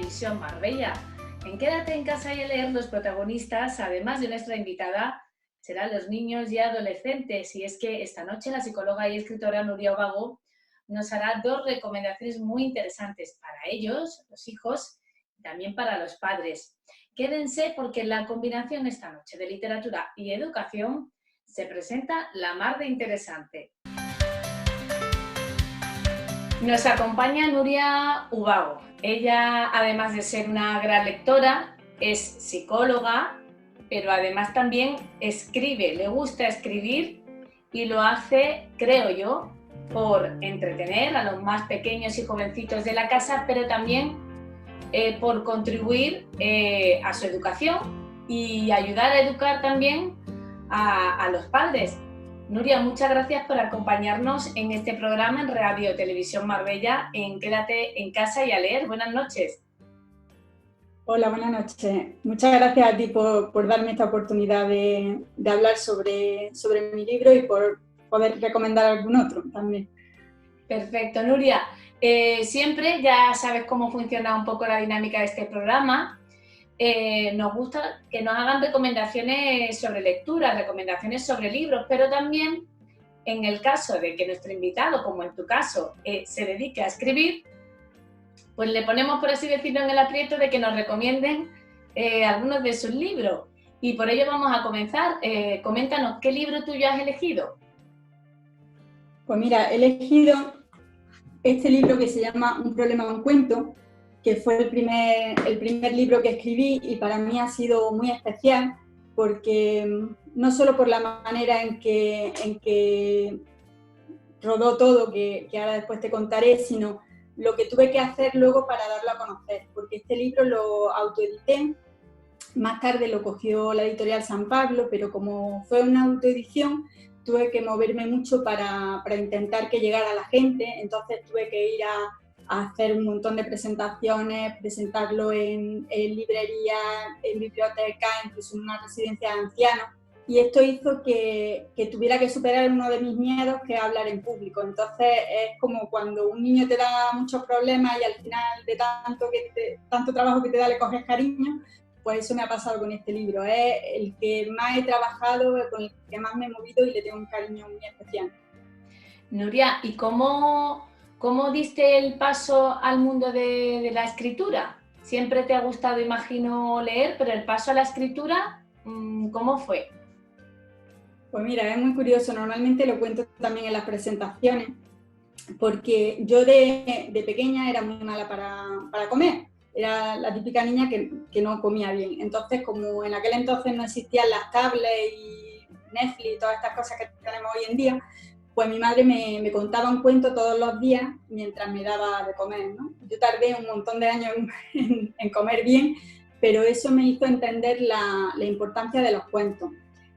Televisión Marbella. En Quédate en casa y a leer, los protagonistas, además de nuestra invitada, serán los niños y adolescentes. Y es que esta noche la psicóloga y escritora Nuria Ubago nos hará 2 recomendaciones muy interesantes para ellos, los hijos, y también para los padres. Quédense porque la combinación esta noche de literatura y educación se presenta la mar de interesante. Nos acompaña Nuria Ubago. Ella, además de ser una gran lectora, es psicóloga, pero además también escribe, le gusta escribir y lo hace, creo yo, por entretener a los más pequeños y jovencitos de la casa, pero también por contribuir a su educación y ayudar a educar también a los padres. Nuria, muchas gracias por acompañarnos en este programa en Radio Televisión Marbella, en Quédate en casa y a leer. Buenas noches. Hola, buenas noches. Muchas gracias a ti por darme esta oportunidad de hablar sobre mi libro y por poder recomendar algún otro también. Perfecto, Nuria. Siempre ya sabes cómo funciona un poco la dinámica de este programa. Nos gusta que nos hagan recomendaciones sobre lectura, recomendaciones sobre libros, pero también en el caso de que nuestro invitado, como en tu caso, se dedique a escribir, pues le ponemos, por así decirlo, en el aprieto de que nos recomienden algunos de sus libros. Y por ello vamos a comenzar. Coméntanos, ¿qué libro tuyo has elegido? Pues mira, he elegido este libro que se llama Un problema, un cuento, que fue el primer libro que escribí y para mí ha sido muy especial porque no solo por la manera en que rodó todo, que ahora después te contaré, sino lo que tuve que hacer luego para darlo a conocer, porque este libro lo autoedité, más tarde lo cogió la editorial San Pablo, pero como fue una autoedición, tuve que moverme mucho para intentar que llegara a la gente, entonces tuve que ir a hacer un montón de presentaciones, presentarlo en librerías, en bibliotecas, incluso en una residencia de ancianos, y esto hizo que tuviera que superar uno de mis miedos, que es hablar en público. Entonces es como cuando un niño te da muchos problemas y al final de tanto trabajo que te da le coges cariño, pues eso me ha pasado con este libro. Es el que más he trabajado, con el que más me he movido y le tengo un cariño muy especial. Nuria, ¿y cómo diste el paso al mundo de la escritura? Siempre te ha gustado, imagino, leer, pero el paso a la escritura, ¿cómo fue? Pues mira, es muy curioso, normalmente lo cuento también en las presentaciones, porque yo de pequeña era muy mala para comer, era la típica niña que no comía bien. Entonces, como en aquel entonces no existían las tablets y Netflix y todas estas cosas que tenemos hoy en día, pues mi madre me contaba un cuento todos los días mientras me daba de comer, ¿no? Yo tardé un montón de años en comer bien, pero eso me hizo entender la importancia de los cuentos.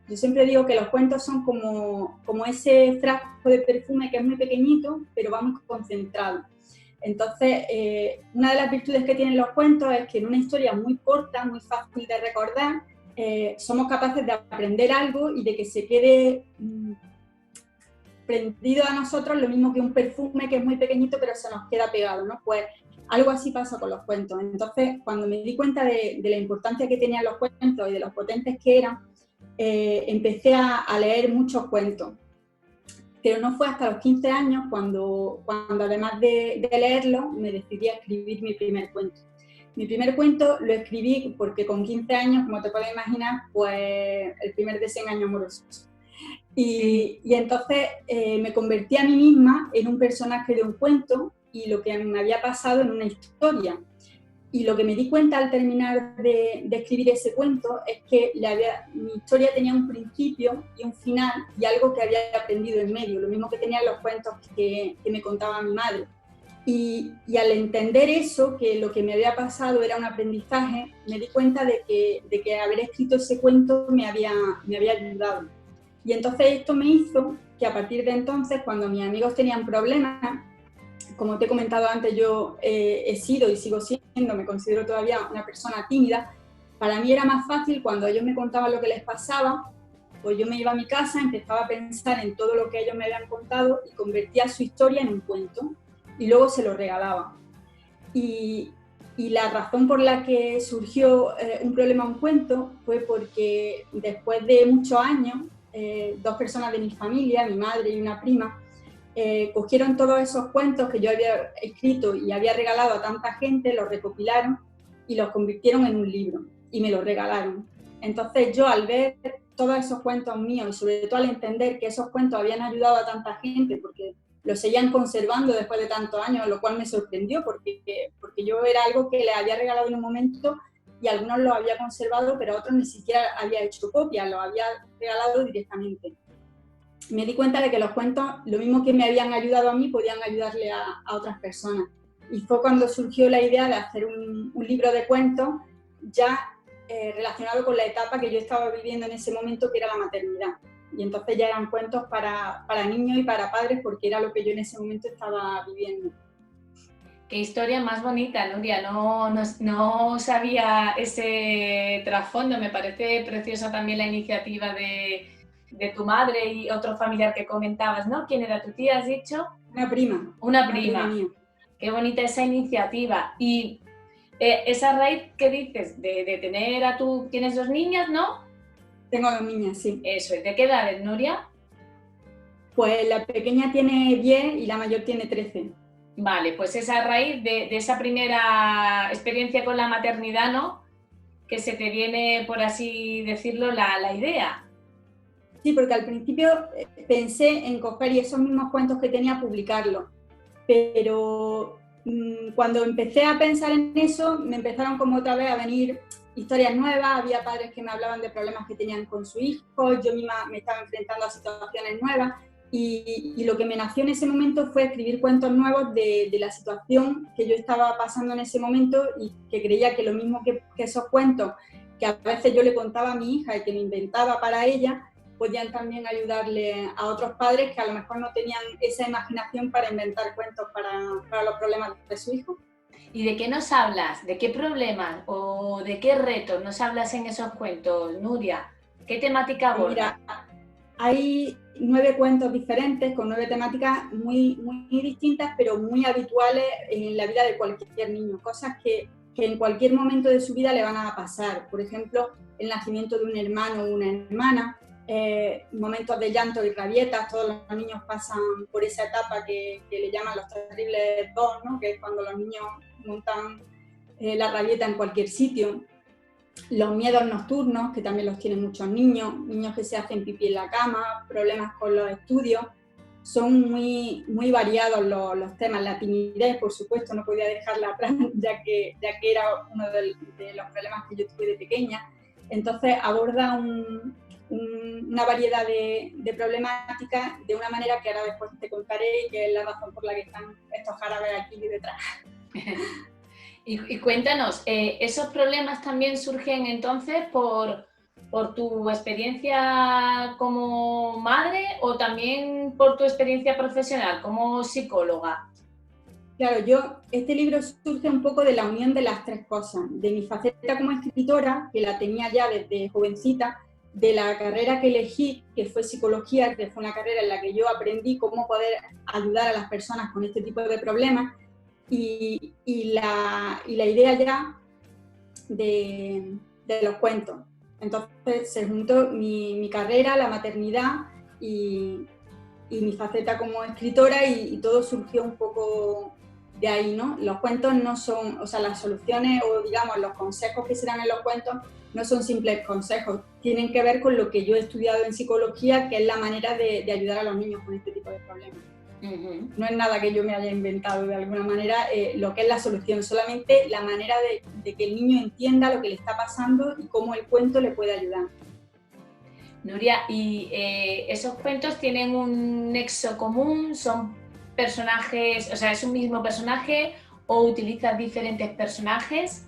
Yo siempre digo que los cuentos son como ese frasco de perfume que es muy pequeñito, pero va muy concentrado. Entonces, una de las virtudes que tienen los cuentos es que en una historia muy corta, muy fácil de recordar, somos capaces de aprender algo y de que se quede prendido a nosotros, lo mismo que un perfume que es muy pequeñito, pero se nos queda pegado, ¿no? Pues algo así pasa con los cuentos. Entonces, cuando me di cuenta de la importancia que tenían los cuentos y de los potentes que eran, empecé a leer muchos cuentos, pero no fue hasta los 15 años cuando además de leerlo me decidí a escribir mi primer cuento. Mi primer cuento lo escribí porque con 15 años, como te puedes imaginar, pues el primer desengaño amoroso. Y entonces me convertí a mí misma en un personaje de un cuento y lo que me había pasado en una historia. Y lo que me di cuenta al terminar de escribir ese cuento es que mi historia tenía un principio y un final y algo que había aprendido en medio, lo mismo que tenían los cuentos que me contaba mi madre. Y al entender eso, que lo que me había pasado era un aprendizaje, me di cuenta de que haber escrito ese cuento me había ayudado. Y entonces esto me hizo que a partir de entonces, cuando mis amigos tenían problemas, como te he comentado antes, yo he sido y sigo siendo, me considero todavía una persona tímida. Para mí era más fácil cuando ellos me contaban lo que les pasaba, pues yo me iba a mi casa, empezaba a pensar en todo lo que ellos me habían contado y convertía su historia en un cuento y luego se lo regalaba. Y Y la razón por la que surgió Un problema, un cuento, fue porque después de muchos años, dos personas de mi familia, mi madre y una prima, cogieron todos esos cuentos que yo había escrito y había regalado a tanta gente, los recopilaron y los convirtieron en un libro y me los regalaron. Entonces yo, al ver todos esos cuentos míos y sobre todo al entender que esos cuentos habían ayudado a tanta gente, porque los seguían conservando después de tantos años, lo cual me sorprendió porque yo era algo que les había regalado en un momento y algunos los había conservado, pero a otros ni siquiera había hecho copia, los había regalado directamente. Me di cuenta de que los cuentos, lo mismo que me habían ayudado a mí, podían ayudarle a otras personas. Y fue cuando surgió la idea de hacer un libro de cuentos ya relacionado con la etapa que yo estaba viviendo en ese momento, que era la maternidad. Y entonces ya eran cuentos para niños y para padres, porque era lo que yo en ese momento estaba viviendo. Qué historia más bonita, Nuria. No sabía ese trasfondo. Me parece preciosa también la iniciativa de tu madre y otro familiar que comentabas, ¿no? ¿Quién era tu tía, has dicho? Una prima. Una prima mía. Qué bonita esa iniciativa. Y esa raíz que dices de tener a tu... ¿Tienes 2 niñas, no? Tengo 2 niñas, sí. Eso, ¿de qué edad es, Nuria? Pues la pequeña tiene 10 y la mayor tiene 13. Vale, pues esa raíz de esa primera experiencia con la maternidad, ¿no? Que se te viene, por así decirlo, la idea. Sí, porque al principio pensé en coger y esos mismos cuentos que tenía, publicarlos. Pero cuando empecé a pensar en eso, me empezaron como otra vez a venir historias nuevas, había padres que me hablaban de problemas que tenían con su hijo, yo misma me estaba enfrentando a situaciones nuevas y lo que me nació en ese momento fue escribir cuentos nuevos de la situación que yo estaba pasando en ese momento y que creía que lo mismo que esos cuentos que a veces yo le contaba a mi hija y que me inventaba para ella, podían también ayudarle a otros padres que a lo mejor no tenían esa imaginación para inventar cuentos para los problemas de su hijo. ¿Y de qué nos hablas? ¿De qué problemas o de qué retos nos hablas en esos cuentos, Nuria? ¿Qué temática aborda? Mira, hay 9 cuentos diferentes con 9 temáticas muy distintas, pero muy habituales en la vida de cualquier niño. Cosas que en cualquier momento de su vida le van a pasar. Por ejemplo, el nacimiento de un hermano o una hermana, momentos de llanto y rabietas. Todos los niños pasan por esa etapa que le llaman los terribles 2, ¿no? Que es cuando los niños montan la rabieta en cualquier sitio. Los miedos nocturnos, que también los tienen muchos niños que se hacen pipí en la cama, problemas con los estudios. Son muy variados los temas. La timidez, por supuesto, no podía dejarla atrás, ya que era uno de los problemas que yo tuve de pequeña. Entonces aborda una variedad de problemáticas de una manera que ahora después te contaré y que es la razón por la que están estos jarabes aquí detrás. Y cuéntanos, ¿esos problemas también surgen entonces por tu experiencia como madre o también por tu experiencia profesional como psicóloga? Claro, este libro surge un poco de la unión de las 3 cosas, de mi faceta como escritora, que la tenía ya desde jovencita, de la carrera que elegí, que fue psicología, que fue una carrera en la que yo aprendí cómo poder ayudar a las personas con este tipo de problemas, y la idea ya de los cuentos. Entonces se juntó mi carrera, la maternidad y mi faceta como escritora y todo surgió un poco de ahí, ¿no? Los cuentos no son, o sea, las soluciones o digamos los consejos que se dan en los cuentos no son simples consejos, tienen que ver con lo que yo he estudiado en psicología, que es la manera de ayudar a los niños con este tipo de problemas. Uh-huh. No es nada que yo me haya inventado de alguna manera, lo que es la solución, solamente la manera de que el niño entienda lo que le está pasando y cómo el cuento le puede ayudar. Nuria, ¿y esos cuentos tienen un nexo común? ¿Son personajes, o sea, es un mismo personaje o utilizas diferentes personajes?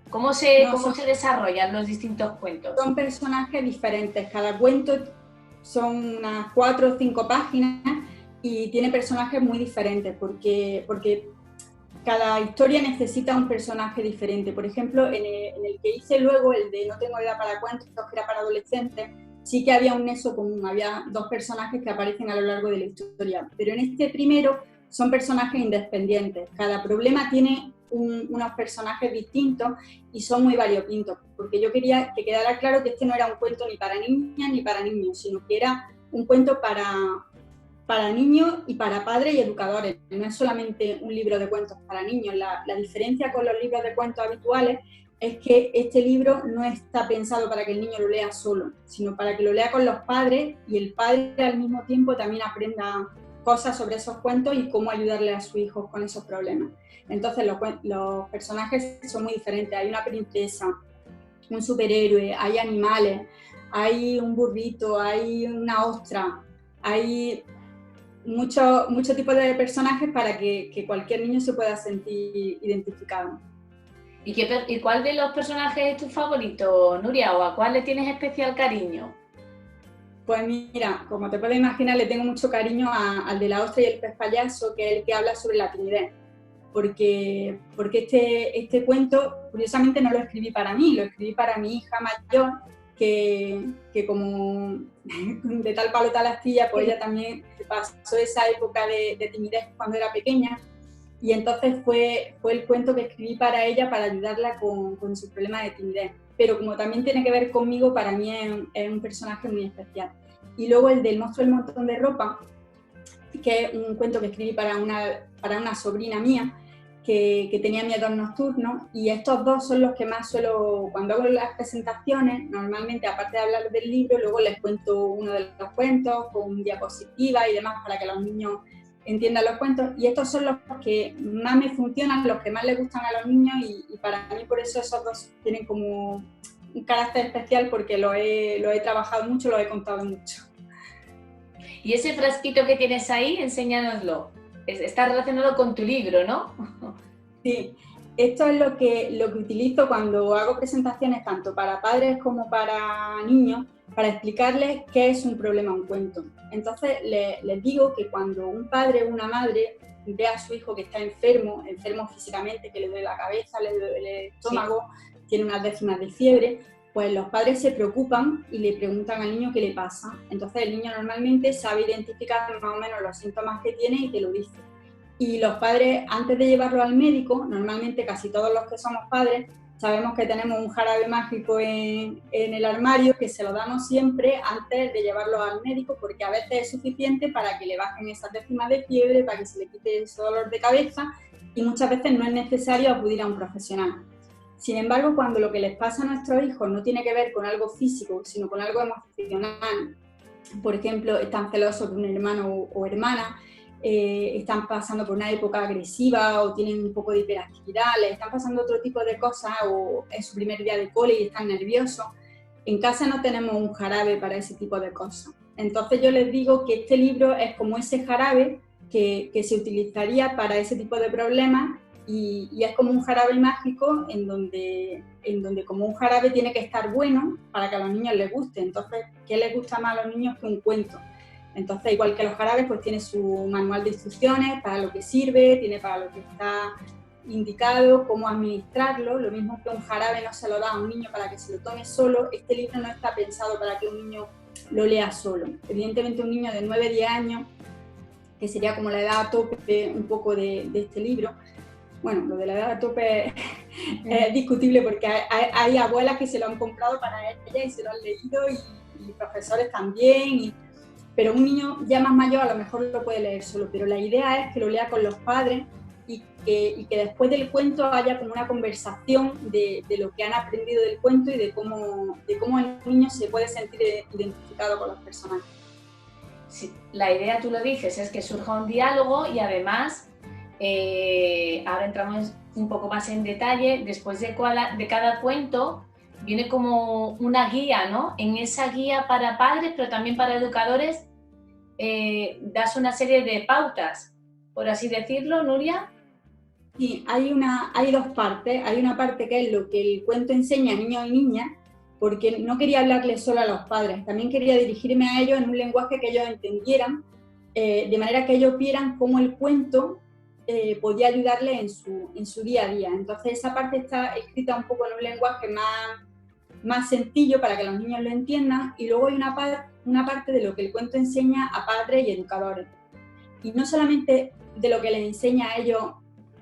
¿Cómo se desarrollan los distintos cuentos? Son personajes diferentes, cada cuento son unas 4 o 5 páginas y tiene personajes muy diferentes porque cada historia necesita un personaje diferente. Por ejemplo, en el que hice luego, el de No tengo edad para cuentos, que era para adolescentes, sí que había un nexo común, había 2 personajes que aparecen a lo largo de la historia, pero en este primero son personajes independientes. Cada problema tiene unos personajes distintos y son muy variopintos, porque yo quería que quedara claro que este no era un cuento ni para niñas ni para niños, sino que era un cuento para niños y para padres y educadores. No es solamente un libro de cuentos para niños. La diferencia con los libros de cuentos habituales es que este libro no está pensado para que el niño lo lea solo, sino para que lo lea con los padres y el padre al mismo tiempo también aprenda cosas sobre esos cuentos y cómo ayudarle a sus hijos con esos problemas. Entonces los personajes son muy diferentes. Hay una princesa, un superhéroe, hay animales, hay un burrito, hay una ostra, hay muchos tipos de personajes para que cualquier niño se pueda sentir identificado. ¿Y cuál de los personajes es tu favorito, Nuria? ¿O a cuál le tienes especial cariño? Pues mira, como te puedes imaginar, le tengo mucho cariño al de la ostra y el pez payaso, que es el que habla sobre la timidez. Porque este cuento, curiosamente, no lo escribí para mí, lo escribí para mi hija mayor, que como de tal palo tal astilla, pues ella también pasó esa época de timidez cuando era pequeña. Y entonces fue el cuento que escribí para ella para ayudarla con su problema de timidez. Pero como también tiene que ver conmigo, para mí es un personaje muy especial. Y luego el del monstruo del montón de ropa, que es un cuento que escribí para una sobrina mía que tenía miedos nocturnos, y estos dos son los que más suelo, cuando hago las presentaciones, normalmente aparte de hablar del libro, luego les cuento uno de los cuentos con diapositivas y demás para que los niños entiendan los cuentos, y estos son los que más me funcionan, los que más les gustan a los niños, y para mí por eso esos dos tienen como un carácter especial, porque lo he trabajado mucho, lo he contado mucho. Y ese frasquito que tienes ahí, enséñanoslo. Está relacionado con tu libro, ¿no? Sí, esto es lo que utilizo cuando hago presentaciones tanto para padres como para niños, para explicarles qué es un problema, un cuento. Entonces les digo que cuando un padre o una madre ve a su hijo que está enfermo físicamente, que le duele la cabeza, le duele el estómago, sí, tiene unas décimas de fiebre, pues los padres se preocupan y le preguntan al niño qué le pasa. Entonces el niño normalmente sabe identificar más o menos los síntomas que tiene y te lo dice. Y los padres, antes de llevarlo al médico, normalmente casi todos los que somos padres, sabemos que tenemos un jarabe mágico en el armario, que se lo damos siempre antes de llevarlo al médico, porque a veces es suficiente para que le bajen esas décimas de fiebre, para que se le quite ese dolor de cabeza, y muchas veces no es necesario acudir a un profesional. Sin embargo, cuando lo que les pasa a nuestros hijos no tiene que ver con algo físico, sino con algo emocional, por ejemplo, están celosos de un hermano o hermana, están pasando por una época agresiva o tienen un poco de hiperactividad, les están pasando otro tipo de cosas, o es su primer día de cole y están nerviosos, en casa no tenemos un jarabe para ese tipo de cosas. Entonces yo les digo que este libro es como ese jarabe que se utilizaría para ese tipo de problemas, y es como un jarabe mágico en donde como un jarabe tiene que estar bueno para que a los niños les guste. Entonces, ¿qué les gusta más a los niños que un cuento? Entonces, igual que los jarabes, pues tiene su manual de instrucciones para lo que sirve, tiene para lo que está indicado, cómo administrarlo. Lo mismo que un jarabe no se lo da a un niño para que se lo tome solo, este libro no está pensado para que un niño lo lea solo. Evidentemente un niño de 9-10 años, que sería como la edad a tope un poco de este libro, bueno, lo de la edad a tope es discutible, porque hay abuelas que se lo han comprado para ella y se lo han leído, y profesores también, pero un niño ya más mayor a lo mejor lo puede leer solo, pero la idea es que lo lea con los padres y que después del cuento haya como una conversación de lo que han aprendido del cuento y de cómo el niño se puede sentir identificado con los personajes. Sí, la idea, tú lo dices, es que surja un diálogo, y además, ahora entramos un poco más en detalle, después de cada cuento viene como una guía, ¿no? En esa guía para padres, pero también para educadores, das una serie de pautas, por así decirlo, Nuria. Sí, hay dos partes. Hay una parte que es lo que el cuento enseña a niños y niñas, porque no quería hablarles solo a los padres, también quería dirigirme a ellos en un lenguaje que ellos entendieran, de manera que ellos vieran cómo el cuento podía ayudarles en su día a día. Entonces esa parte está escrita un poco en un lenguaje más sencillo para que los niños lo entiendan, y luego hay una parte de lo que el cuento enseña a padres y educadores. Y no solamente de lo que les enseña a ellos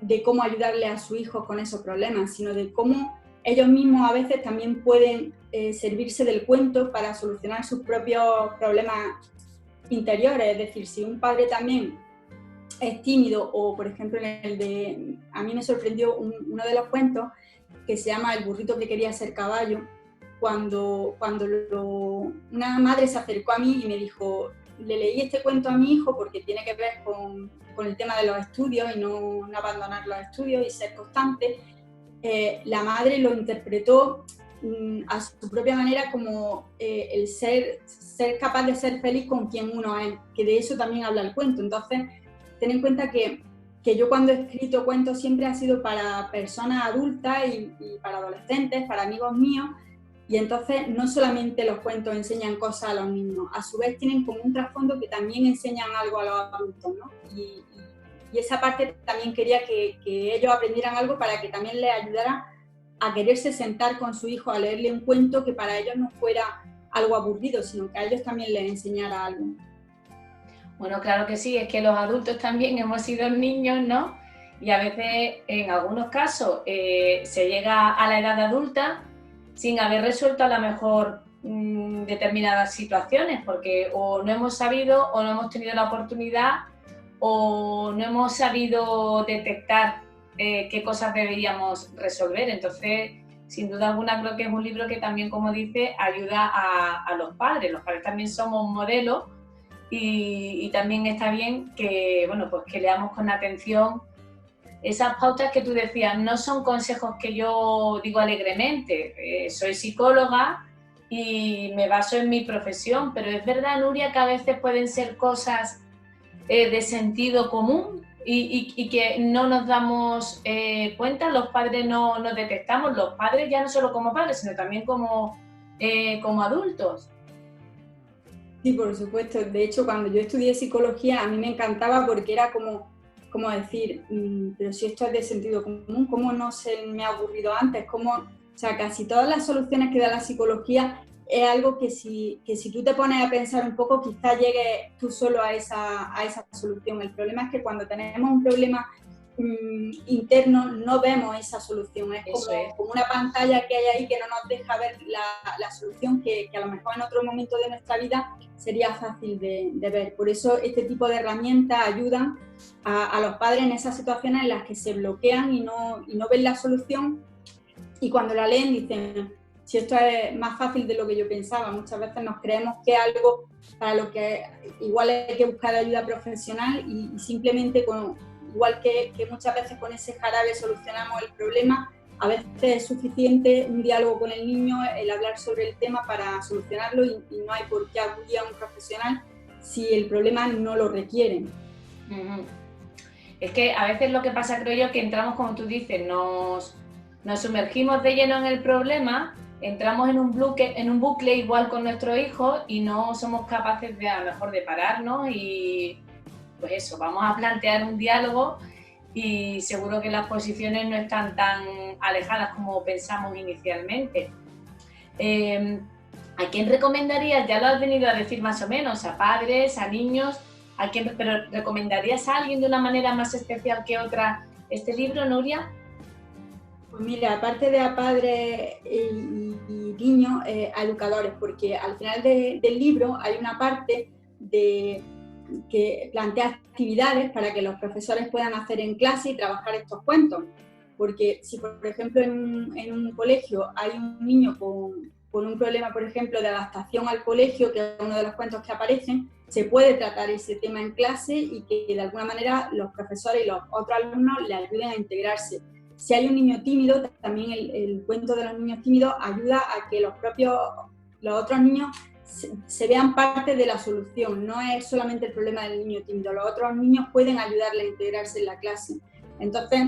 de cómo ayudarle a su hijo con esos problemas, sino de cómo ellos mismos a veces también pueden servirse del cuento para solucionar sus propios problemas interiores. Es decir, si un padre también es tímido, o por ejemplo a mí me sorprendió uno de los cuentos que se llama El burrito que quería ser caballo, cuando una madre se acercó a mí y me dijo, le leí este cuento a mi hijo porque tiene que ver con el tema de los estudios y no abandonar los estudios y ser constante. La madre lo interpretó a su propia manera como el ser capaz de ser feliz con quien uno es, que de eso también habla el cuento. Entonces, ten en cuenta que yo cuando he escrito cuentos siempre ha sido para personas adultas y para adolescentes, para amigos míos, y entonces no solamente los cuentos enseñan cosas a los niños, a su vez tienen como un trasfondo que también enseñan algo a los adultos, ¿no? Y esa parte también quería que ellos aprendieran algo para que también les ayudara a quererse sentar con su hijo a leerle un cuento que para ellos no fuera algo aburrido, sino que a ellos también les enseñara algo. Bueno, claro que sí, es que los adultos también hemos sido niños, ¿no? Y a veces, en algunos casos, se llega a la edad adulta sin haber resuelto a lo mejor determinadas situaciones, porque o no hemos sabido o no hemos tenido la oportunidad o no hemos sabido detectar qué cosas deberíamos resolver. Entonces, sin duda alguna, creo que es un libro que también, como dice, ayuda a los padres. Los padres también somos modelos y también está bien que, bueno, pues que leamos con atención esas pautas que tú decías. No son consejos que yo digo alegremente. Soy psicóloga y me baso en mi profesión, pero es verdad, Nuria, que a veces pueden ser cosas de sentido común y que no nos damos cuenta, los padres no nos detectamos, los padres ya no solo como padres, sino también como adultos. Sí, por supuesto. De hecho, cuando yo estudié psicología, a mí me encantaba porque era como decir, pero si esto es de sentido común, ¿cómo no se me ha ocurrido antes? O sea, casi todas las soluciones que da la psicología es algo que si tú te pones a pensar un poco, quizás llegues tú solo a esa solución. El problema es que cuando tenemos un problema interno no vemos esa solución, es como una pantalla que hay ahí que no nos deja ver la solución que a lo mejor en otro momento de nuestra vida sería fácil de ver. Por eso este tipo de herramientas ayudan a los padres en esas situaciones en las que se bloquean y no ven la solución, y cuando la leen dicen, si esto es más fácil de lo que yo pensaba. Muchas veces nos creemos que es algo para lo que igual hay que buscar ayuda profesional y simplemente igual que muchas veces con ese jarabe solucionamos el problema, a veces es suficiente un diálogo con el niño, el hablar sobre el tema para solucionarlo, y no hay por qué acudir a un profesional si el problema no lo requiere. Es que a veces lo que pasa, creo yo, que entramos, como tú dices, nos sumergimos de lleno en el problema, entramos en un bucle igual con nuestro hijo y no somos capaces de, a lo mejor, de pararnos y pues eso, vamos a plantear un diálogo, y seguro que las posiciones no están tan alejadas como pensamos inicialmente. ¿A quién recomendarías? Ya lo has venido a decir más o menos, a padres, a niños, pero ¿recomendarías a alguien de una manera más especial que otra este libro, Nuria? Pues mira, aparte de a padres y niños, a educadores, porque al final del libro hay una parte que plantea actividades para que los profesores puedan hacer en clase y trabajar estos cuentos. Porque si, por ejemplo, en un colegio hay un niño con un problema, por ejemplo, de adaptación al colegio, que es uno de los cuentos que aparecen, se puede tratar ese tema en clase y que de alguna manera los profesores y los otros alumnos le ayuden a integrarse. Si hay un niño tímido, también el cuento de los niños tímidos ayuda a que los otros niños se vean parte de la solución. No es solamente el problema del niño tímido, los otros niños pueden ayudarle a integrarse en la clase. Entonces,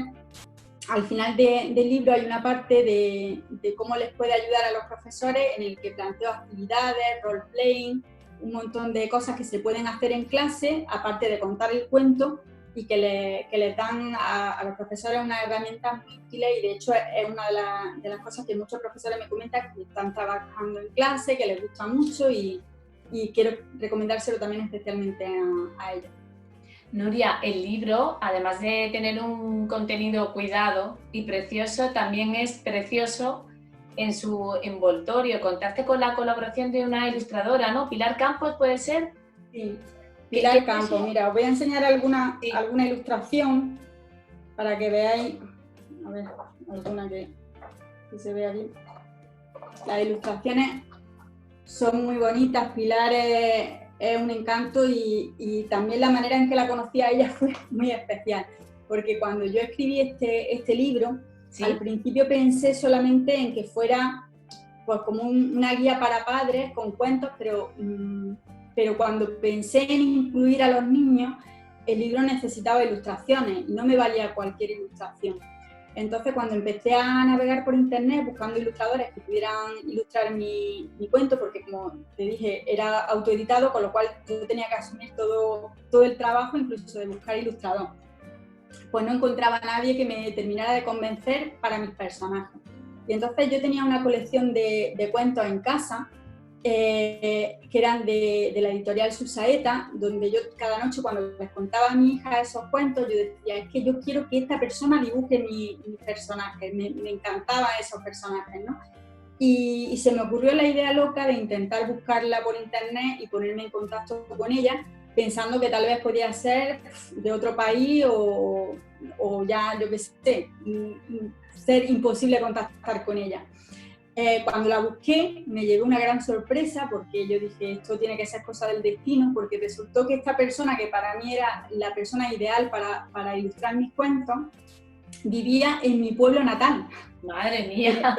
al final del libro hay una parte de cómo les puede ayudar a los profesores, en el que planteo actividades, role-playing, un montón de cosas que se pueden hacer en clase, aparte de contar el cuento, y que les dan a los profesores unas herramientas muy útiles, y de hecho es una de las cosas que muchos profesores me comentan que están trabajando en clase, que les gusta mucho, y quiero recomendárselo también especialmente a ellos. Nuria, el libro, además de tener un contenido cuidado y precioso, también es precioso en su envoltorio. Contaste con la colaboración de una ilustradora, ¿no? Pilar Campos, ¿puede ser? Sí, ¿Qué Pilar Campos. Mira, os voy a enseñar alguna Sí. ilustración para que veáis, a ver, alguna que se vea bien. Las ilustraciones son muy bonitas, Pilar es un encanto y también la manera en que la conocí a ella fue muy especial, porque cuando yo escribí este libro, ¿Sí? Al principio pensé solamente en que fuera pues como una guía para padres con cuentos, pero cuando pensé en incluir a los niños, el libro necesitaba ilustraciones y no me valía cualquier ilustración. Entonces, cuando empecé a navegar por internet buscando ilustradores que pudieran ilustrar mi cuento, porque como te dije, era autoeditado, con lo cual yo tenía que asumir todo el trabajo, incluso de buscar ilustrador, pues no encontraba a nadie que me terminara de convencer para mis personajes. Y entonces yo tenía una colección de cuentos en casa, que eran de la editorial Susaeta, donde yo cada noche cuando les contaba a mi hija esos cuentos, yo decía, es que yo quiero que esta persona dibuje mis personajes, me encantaban esos personajes, ¿no? Y se me ocurrió la idea loca de intentar buscarla por internet y ponerme en contacto con ella, pensando que tal vez podía ser de otro país o ya, yo qué sé, ser imposible contactar con ella. Cuando la busqué me llevé una gran sorpresa porque yo dije, esto tiene que ser cosa del destino, porque resultó que esta persona, que para mí era la persona ideal para ilustrar mis cuentos, vivía en mi pueblo natal. Madre mía.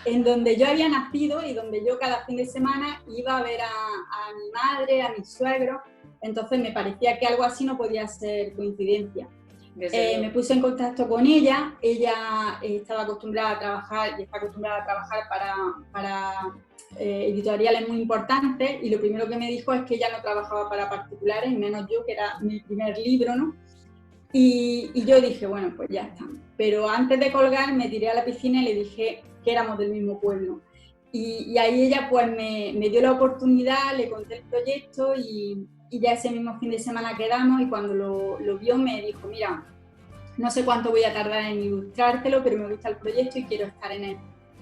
En donde yo había nacido y donde yo cada fin de semana iba a ver a mi madre, a mi suegro. Entonces me parecía que algo así no podía ser coincidencia. Me puse en contacto con ella. Ella estaba acostumbrada a trabajar y está acostumbrada a trabajar para editoriales muy importantes, y lo primero que me dijo es que ella no trabajaba para particulares, menos yo, que era mi primer libro, ¿no? Y yo dije, bueno, pues ya está. Pero antes de colgar me tiré a la piscina y le dije que éramos del mismo pueblo. Y ahí ella pues me dio la oportunidad, le conté el proyecto y ya ese mismo fin de semana quedamos, y cuando lo vio me dijo, mira, no sé cuánto voy a tardar en ilustrártelo, pero me gusta el proyecto y quiero estar en él.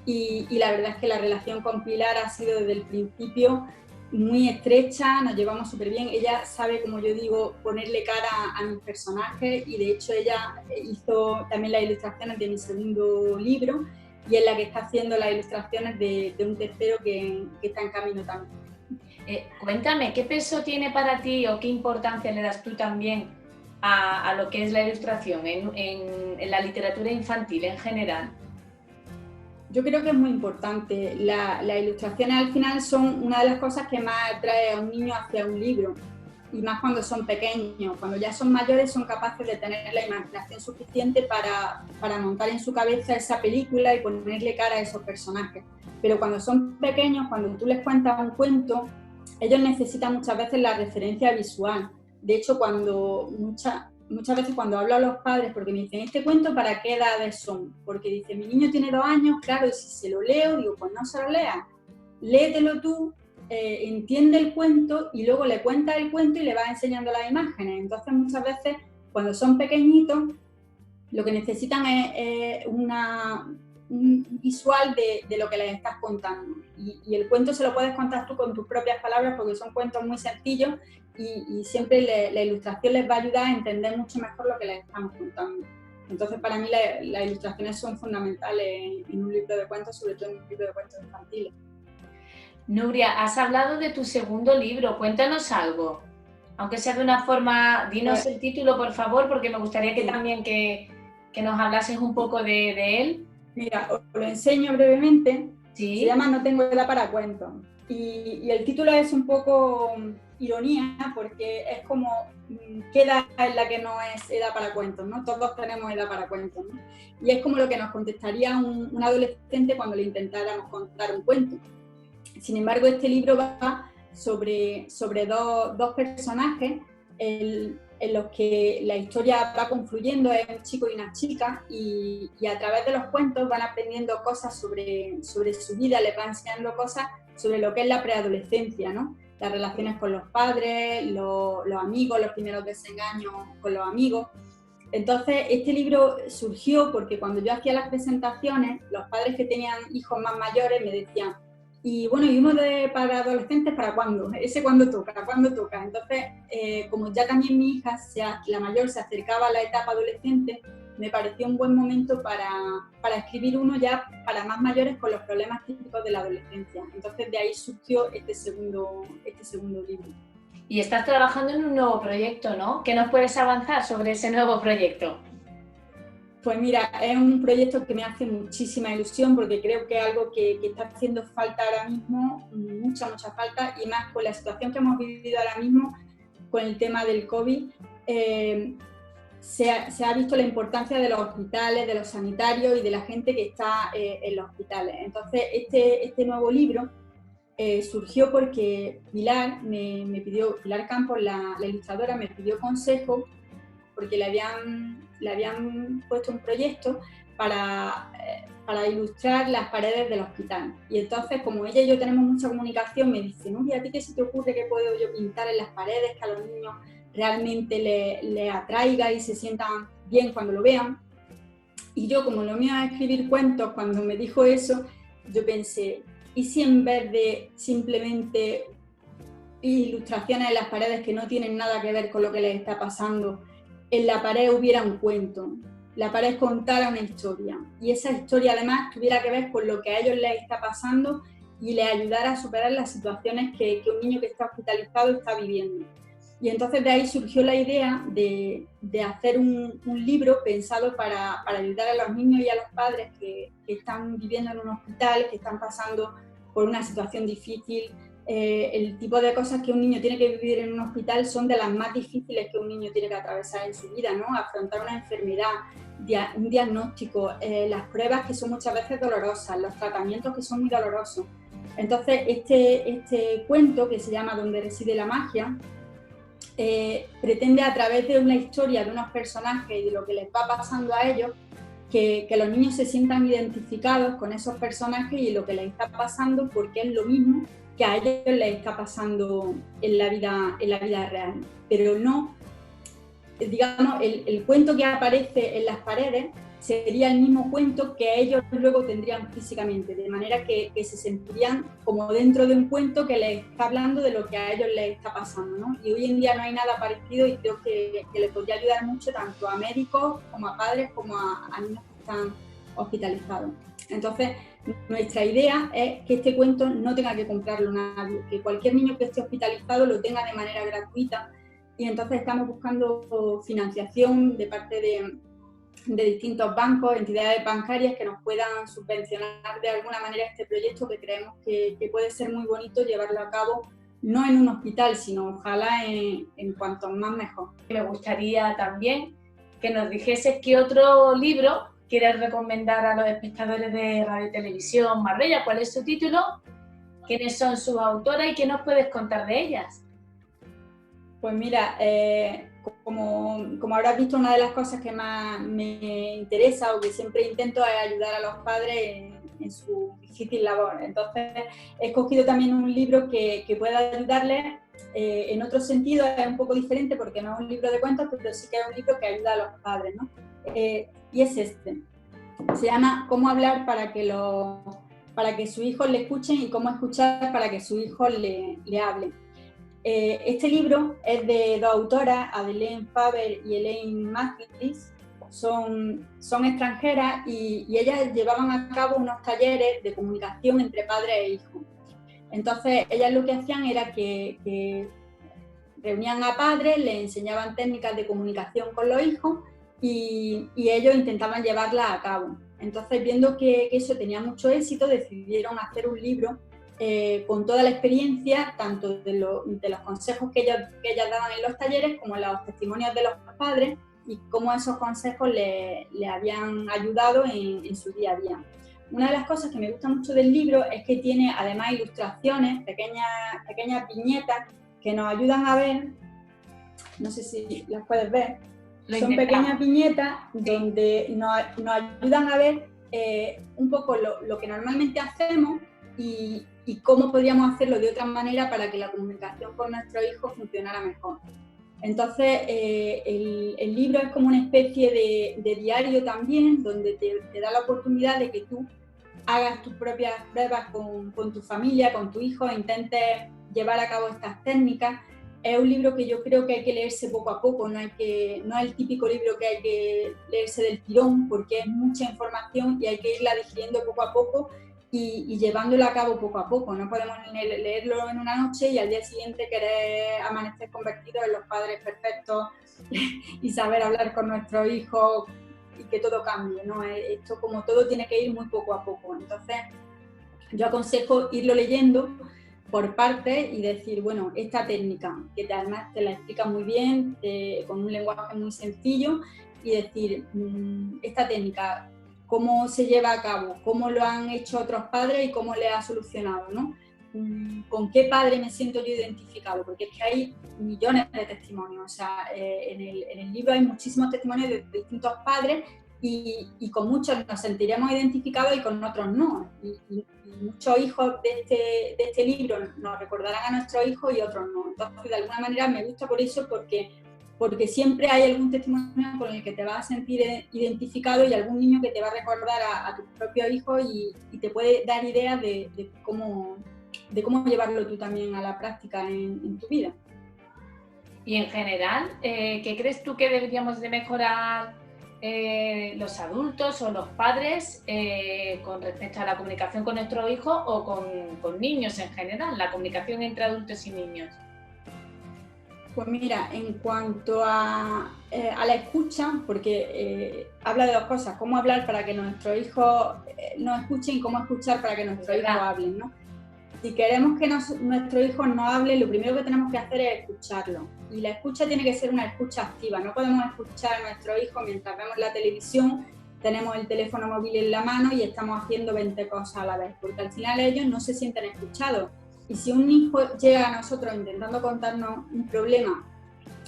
Y la verdad es que la relación con Pilar ha sido desde el principio muy estrecha, nos llevamos súper bien. Ella sabe, como yo digo, ponerle cara a mis personajes, y de hecho ella hizo también las ilustraciones de mi segundo libro y es la que está haciendo las ilustraciones de un tercero que está en camino también. Cuéntame, ¿qué peso tiene para ti o qué importancia le das tú también a lo que es la ilustración en la literatura infantil en general? Yo creo que es muy importante. Las ilustraciones al final son una de las cosas que más atrae a un niño hacia un libro, y más cuando son pequeños. Cuando ya son mayores son capaces de tener la imaginación suficiente para montar en su cabeza esa película y ponerle cara a esos personajes. Pero cuando son pequeños, cuando tú les cuentas un cuento, ellos necesitan muchas veces la referencia visual. De hecho, muchas veces cuando hablo a los padres, porque me dicen, ¿este cuento para qué edades son? Porque dice, mi niño tiene 2 años, claro, y si se lo leo, digo, pues no se lo leas, léetelo tú, entiende el cuento y luego le cuentas el cuento y le vas enseñando las imágenes. Entonces muchas veces cuando son pequeñitos lo que necesitan es un visual de lo que les estás contando, y el cuento se lo puedes contar tú con tus propias palabras porque son cuentos muy sencillos, y siempre la ilustración les va a ayudar a entender mucho mejor lo que les estamos contando. Entonces para mí las ilustraciones son fundamentales en un libro de cuentos, sobre todo en un libro de cuentos infantiles. Nuria, has hablado de tu segundo libro, cuéntanos algo, aunque sea de una forma, dinos el título por favor, porque me gustaría que también que nos hablases un poco de él. Mira, os lo enseño brevemente. ¿Sí? Se llama No tengo edad para cuentos, y el título es un poco ironía, porque es como, ¿qué edad es la que no es edad para cuentos? ¿No? Todos tenemos edad para cuentos, ¿no? Y es como lo que nos contestaría un adolescente cuando le intentáramos contar un cuento. Sin embargo, este libro va sobre dos personajes en los que la historia va confluyendo. Es un chico y una chica, y a través de los cuentos van aprendiendo cosas sobre su vida, les va enseñando cosas sobre lo que es la preadolescencia, ¿no? las relaciones con los padres, los amigos, los primeros desengaños con los amigos. Entonces, este libro surgió porque cuando yo hacía las presentaciones, los padres que tenían hijos más mayores me decían, y bueno, ¿y uno para adolescentes para cuándo? ¿Ese cuándo toca? ¿Cuándo toca? Entonces, como ya también mi hija, la mayor, se acercaba a la etapa adolescente, me pareció un buen momento para escribir uno ya para más mayores con los problemas típicos de la adolescencia. Entonces, de ahí surgió este segundo libro. Y estás trabajando en un nuevo proyecto, ¿no? ¿Qué nos puedes avanzar sobre ese nuevo proyecto? Pues mira, es un proyecto que me hace muchísima ilusión porque creo que es algo que está haciendo falta ahora mismo, mucha falta, y más con la situación que hemos vivido ahora mismo con el tema del COVID. Se ha visto la importancia de los hospitales, de los sanitarios y de la gente que está en los hospitales. Entonces, este nuevo libro surgió porque Pilar Pilar Campos, la ilustradora, me pidió consejo porque le habían puesto un proyecto para ilustrar las paredes del hospital. Y entonces, como ella y yo tenemos mucha comunicación, me dice, Nuria, ¿a ti qué se te ocurre que puedo yo pintar en las paredes que a los niños realmente le atraiga y se sientan bien cuando lo vean? Y yo, como lo mío es escribir cuentos, cuando me dijo eso, yo pensé, ¿y si en vez de simplemente ilustraciones en las paredes que no tienen nada que ver con lo que les está pasando, en la pared hubiera un cuento, la pared contara una historia y esa historia además tuviera que ver con lo que a ellos les está pasando y les ayudara a superar las situaciones que un niño que está hospitalizado está viviendo? Y entonces de ahí surgió la idea de hacer un libro pensado para ayudar a los niños y a los padres que están viviendo en un hospital, que están pasando por una situación difícil. El tipo de cosas que un niño tiene que vivir en un hospital son de las más difíciles que un niño tiene que atravesar en su vida, ¿no? Afrontar una enfermedad, un diagnóstico, las pruebas que son muchas veces dolorosas, los tratamientos que son muy dolorosos. Entonces, este cuento, que se llama Donde reside la magia, pretende, a través de una historia de unos personajes y de lo que les va pasando a ellos, que los niños se sientan identificados con esos personajes y lo que les está pasando, porque es lo mismo que a ellos les está pasando en la vida real. Pero no, digamos, el cuento que aparece en las paredes sería el mismo cuento que ellos luego tendrían físicamente, de manera que se sentirían como dentro de un cuento que les está hablando de lo que a ellos les está pasando, ¿no? Y hoy en día no hay nada parecido y creo que les podría ayudar mucho tanto a médicos como a padres como a niños que están hospitalizados. Entonces, nuestra idea es que este cuento no tenga que comprarlo nadie, que cualquier niño que esté hospitalizado lo tenga de manera gratuita, y entonces estamos buscando financiación de parte de distintos bancos, entidades bancarias que nos puedan subvencionar de alguna manera este proyecto, que creemos que puede ser muy bonito llevarlo a cabo, no en un hospital, sino ojalá en cuanto más mejor. Me gustaría también que nos dijeses qué otro libro quieres recomendar a los espectadores de Radio y Televisión Marbella. ¿Cuál es su título? ¿Quiénes son sus autoras y qué nos puedes contar de ellas? Pues mira, como habrás visto, una de las cosas que más me interesa o que siempre intento es ayudar a los padres en su difícil labor. Entonces, he escogido también un libro que pueda ayudarles en otro sentido. Es un poco diferente porque no es un libro de cuentos, pero sí que es un libro que ayuda a los padres, ¿no? Y es este. Se llama Cómo hablar para que sus hijos le escuchen y cómo escuchar para que sus hijos le hablen. Este libro es de dos autoras, Adelaine Faber y Elaine Mathis. Son extranjeras y ellas llevaban a cabo unos talleres de comunicación entre padres e hijos. Entonces, ellas lo que hacían era que reunían a padres, les enseñaban técnicas de comunicación con los hijos y ellos intentaban llevarlas a cabo. Entonces, viendo que eso tenía mucho éxito, decidieron hacer un libro con toda la experiencia, tanto de los consejos que ellas daban en los talleres, como los testimonios de los padres y cómo esos consejos le habían ayudado en su día a día. Una de las cosas que me gusta mucho del libro es que tiene además ilustraciones, pequeñas viñetas que nos ayudan a ver, no sé si las puedes ver, son pequeñas viñetas donde nos ayudan a ver un poco lo que normalmente hacemos y y cómo podríamos hacerlo de otra manera para que la comunicación con nuestro hijo funcionara mejor. Entonces, el libro es como una especie de diario también, donde te da la oportunidad de que tú hagas tus propias pruebas con tu familia, con tu hijo, e intentes llevar a cabo estas técnicas. Es un libro que yo creo que hay que leerse poco a poco, no es el típico libro que hay que leerse del tirón, porque es mucha información y hay que irla digiriendo poco a poco y llevándola a cabo poco a poco. No podemos leerlo en una noche y al día siguiente querer amanecer convertidos en los padres perfectos y saber hablar con nuestros hijos y que todo cambie, ¿no? Esto, como todo, tiene que ir muy poco a poco. Entonces, yo aconsejo irlo leyendo por partes y decir, bueno, esta técnica, que además te la explica muy bien, con un lenguaje muy sencillo, y decir, esta técnica, cómo se lleva a cabo, cómo lo han hecho otros padres y cómo le ha solucionado, ¿no? ¿Con qué padre me siento yo identificado? Porque es que hay millones de testimonios, o sea, en el libro hay muchísimos testimonios de distintos padres y con muchos nos sentiremos identificados y con otros no. Y muchos hijos de este libro nos recordarán a nuestros hijos y otros no. Entonces, de alguna manera me gusta por eso, porque siempre hay algún testimonio con el que te vas a sentir identificado y algún niño que te va a recordar a tu propio hijo y te puede dar ideas de cómo llevarlo tú también a la práctica en tu vida. Y en general, ¿qué crees tú que deberíamos de mejorar los adultos o los padres con respecto a la comunicación con nuestro hijo o con niños en general, la comunicación entre adultos y niños? Pues mira, en cuanto a la escucha, porque habla de dos cosas, cómo hablar para que nuestros hijos nos escuchen y cómo escuchar para que nuestros hijos hablen, ¿no? Si queremos que nuestros hijos no hablen, lo primero que tenemos que hacer es escucharlo. Y la escucha tiene que ser una escucha activa. No podemos escuchar a nuestro hijo mientras vemos la televisión, tenemos el teléfono móvil en la mano y estamos haciendo 20 cosas a la vez, porque al final ellos no se sienten escuchados. Y si un hijo llega a nosotros intentando contarnos un problema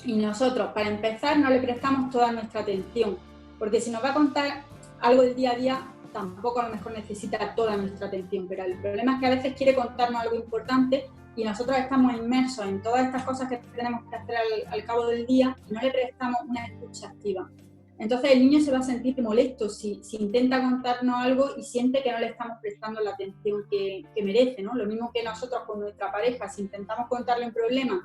y nosotros, para empezar, no le prestamos toda nuestra atención, porque si nos va a contar algo del día a día, tampoco a lo mejor necesita toda nuestra atención, pero el problema es que a veces quiere contarnos algo importante y nosotros estamos inmersos en todas estas cosas que tenemos que hacer al cabo del día y no le prestamos una escucha activa. Entonces el niño se va a sentir molesto si intenta contarnos algo y siente que no le estamos prestando la atención que merece, ¿no? Lo mismo que nosotros con nuestra pareja, si intentamos contarle un problema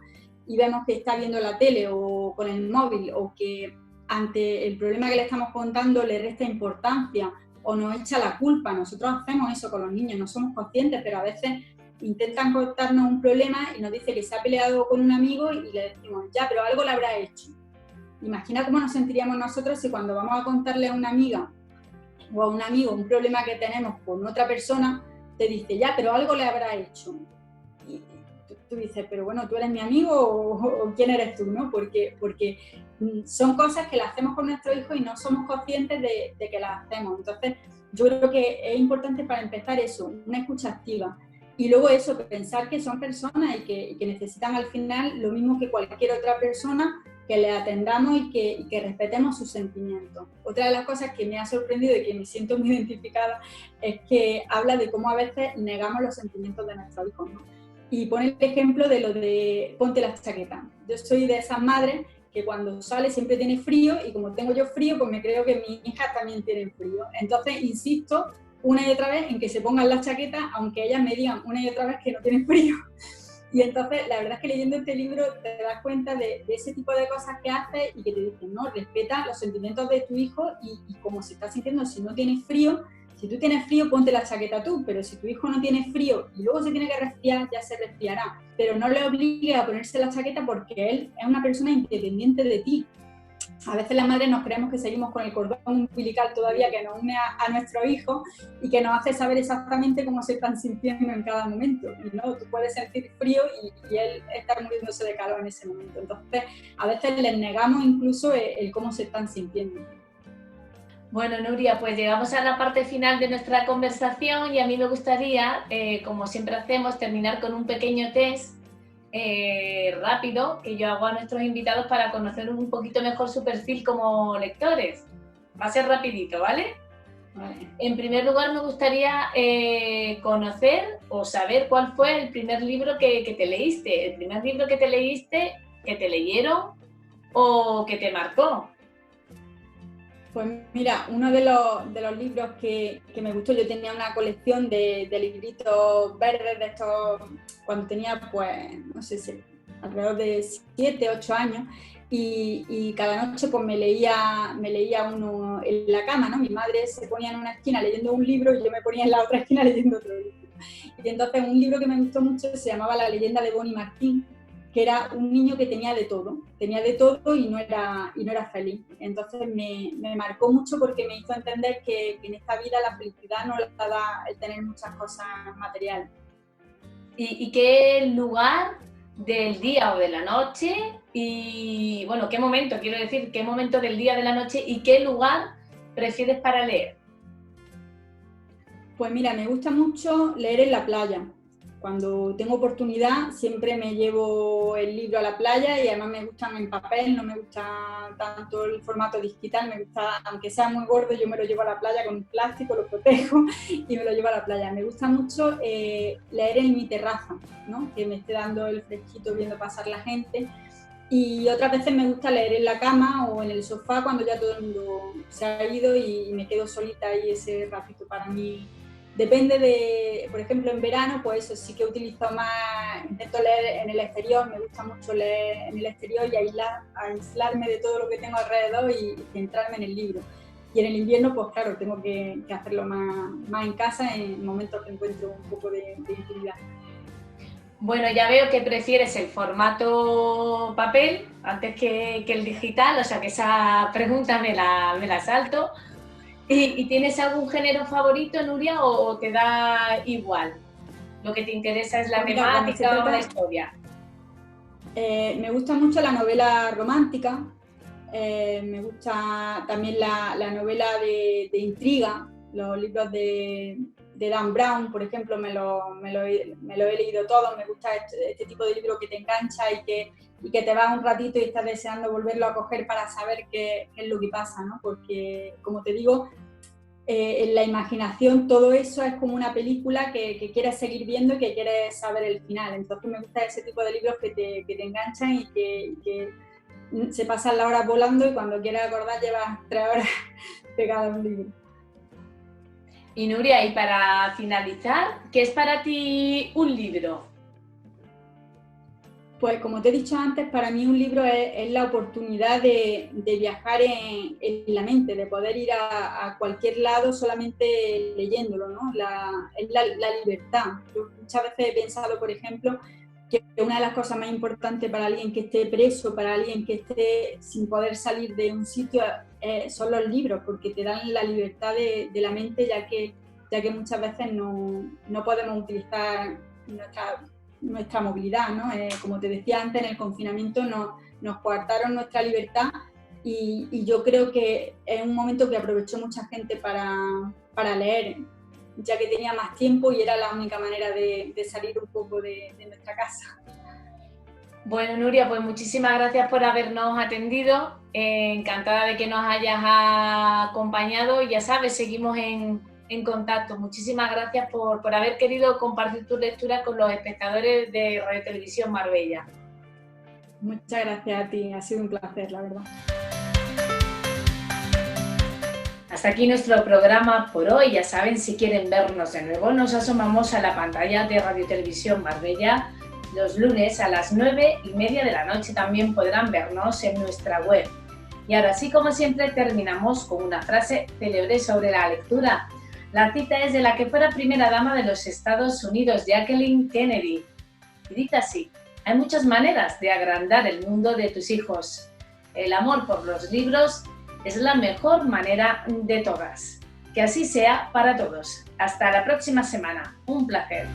y vemos que está viendo la tele o con el móvil o que ante el problema que le estamos contando le resta importancia o nos echa la culpa. Nosotros hacemos eso con los niños, no somos conscientes, pero a veces intentan contarnos un problema y nos dice que se ha peleado con un amigo y le decimos, ya, pero algo le habrá hecho. Imagina cómo nos sentiríamos nosotros si cuando vamos a contarle a una amiga o a un amigo un problema que tenemos con otra persona, te dice, ya, pero algo le habrá hecho. Y tú dices, pero bueno, ¿tú eres mi amigo o quién eres tú? ¿No? Porque son cosas que las hacemos con nuestro hijo y no somos conscientes de que las hacemos. Entonces, yo creo que es importante para empezar eso, una escucha activa. Y luego eso, pensar que son personas y que necesitan al final lo mismo que cualquier otra persona, que le atendamos y que respetemos sus sentimientos. Otra de las cosas que me ha sorprendido y que me siento muy identificada es que habla de cómo a veces negamos los sentimientos de nuestros hijos, ¿no? Y pone el ejemplo de lo de ponte la chaqueta. Yo soy de esas madres que cuando sale siempre tiene frío y como tengo yo frío, pues me creo que mis hijas también tienen frío. Entonces insisto una y otra vez en que se pongan las chaquetas, aunque ellas me digan una y otra vez que no tienen frío. Y entonces la verdad es que leyendo este libro te das cuenta de ese tipo de cosas que haces y que te dicen, no, respeta los sentimientos de tu hijo y como se está sintiendo, si no tienes frío, si tú tienes frío, ponte la chaqueta tú, pero si tu hijo no tiene frío y luego se tiene que resfriar, ya se resfriará. Pero no le obligues a ponerse la chaqueta porque él es una persona independiente de ti. A veces las madres nos creemos que seguimos con el cordón umbilical todavía que nos une a nuestro hijo y que nos hace saber exactamente cómo se están sintiendo en cada momento. Y no, tú puedes sentir frío y él estar muriéndose de calor en ese momento. Entonces, a veces les negamos incluso el cómo se están sintiendo. Bueno, Nuria, pues llegamos a la parte final de nuestra conversación y a mí me gustaría, como siempre hacemos, terminar con un pequeño test rápido que yo hago a nuestros invitados para conocer un poquito mejor su perfil como lectores. Va a ser rapidito, ¿vale? Vale. En primer lugar, me gustaría conocer o saber cuál fue el primer libro que te leíste, el primer libro que te leíste, que te leyeron o que te marcó. Pues mira, uno de los libros que me gustó, yo tenía una colección de libritos verdes de estos cuando tenía, pues, no sé si alrededor de 7, 8 años, y cada noche pues me leía uno en la cama, ¿no? Mi madre se ponía en una esquina leyendo un libro y yo me ponía en la otra esquina leyendo otro libro. Y entonces un libro que me gustó mucho se llamaba La leyenda de Bonnie Martín, que era un niño que tenía de todo y no era feliz. Entonces me marcó mucho porque me hizo entender que en esta vida la felicidad no la da el tener muchas cosas materiales. ¿Y qué lugar del día o de la noche y, bueno, qué momento, quiero decir, qué momento del día, de la noche y qué lugar prefieres para leer? Pues mira, me gusta mucho leer en la playa. Cuando tengo oportunidad siempre me llevo el libro a la playa y además me gustan en papel, no me gusta tanto el formato digital, me gusta, aunque sea muy gordo, yo me lo llevo a la playa con un plástico, lo protejo y me lo llevo a la playa. Me gusta mucho leer en mi terraza, ¿no? Que me esté dando el fresquito viendo pasar la gente. Y otras veces me gusta leer en la cama o en el sofá cuando ya todo el mundo se ha ido y me quedo solita ahí ese ratito para mí. Depende de, por ejemplo, en verano, pues eso sí que utilizo más, intento leer en el exterior, me gusta mucho leer en el exterior y aislarme de todo lo que tengo alrededor y centrarme en el libro. Y en el invierno, pues claro, tengo que hacerlo más en casa en momentos que encuentro un poco de intimidad. Bueno, ya veo que prefieres el formato papel antes que el digital, o sea que esa pregunta me la salto. ¿Y tienes algún género favorito, Nuria, o te da igual? Lo que te interesa es la Pues mira, temática o la historia. Me gusta mucho la novela romántica, me gusta también la novela de intriga, los libros de Dan Brown, por ejemplo, me lo he leído todo, me gusta este tipo de libro que te engancha y que te vas un ratito y estás deseando volverlo a coger para saber qué es lo que pasa, ¿no? Porque, como te digo, en la imaginación todo eso es como una película que quieres seguir viendo y que quieres saber el final. Entonces me gusta ese tipo de libros que te enganchan y que se pasan las horas volando y cuando quieres acordar llevas 3 horas pegado a un libro. Y Nuria, y para finalizar, ¿qué es para ti un libro? Pues como te he dicho antes, para mí un libro es la oportunidad de viajar en la mente, de poder ir a cualquier lado solamente leyéndolo, ¿no? Es la libertad. Yo muchas veces he pensado, por ejemplo, que una de las cosas más importantes para alguien que esté preso, para alguien que esté sin poder salir de un sitio, son los libros, porque te dan la libertad de la mente, ya que muchas veces no podemos utilizar nuestra movilidad, ¿no? Como te decía antes, en el confinamiento nos coartaron nuestra libertad y yo creo que es un momento que aprovechó mucha gente para leer, ya que tenía más tiempo y era la única manera de salir un poco de nuestra casa. Bueno, Nuria, pues muchísimas gracias por habernos atendido. Encantada de que nos hayas acompañado y ya sabes, seguimos en contacto. Muchísimas gracias por haber querido compartir tu lectura con los espectadores de Radio Televisión Marbella. Muchas gracias a ti, ha sido un placer, la verdad. Hasta aquí nuestro programa por hoy. Ya saben, si quieren vernos de nuevo, nos asomamos a la pantalla de Radio Televisión Marbella. Los lunes a las 9:30 de la noche también podrán vernos en nuestra web. Y ahora sí, como siempre, terminamos con una frase célebre sobre la lectura. La cita es de la que fuera primera dama de los Estados Unidos, Jacqueline Kennedy. Y dice así: hay muchas maneras de agrandar el mundo de tus hijos. El amor por los libros es la mejor manera de todas. Que así sea para todos. Hasta la próxima semana. Un placer.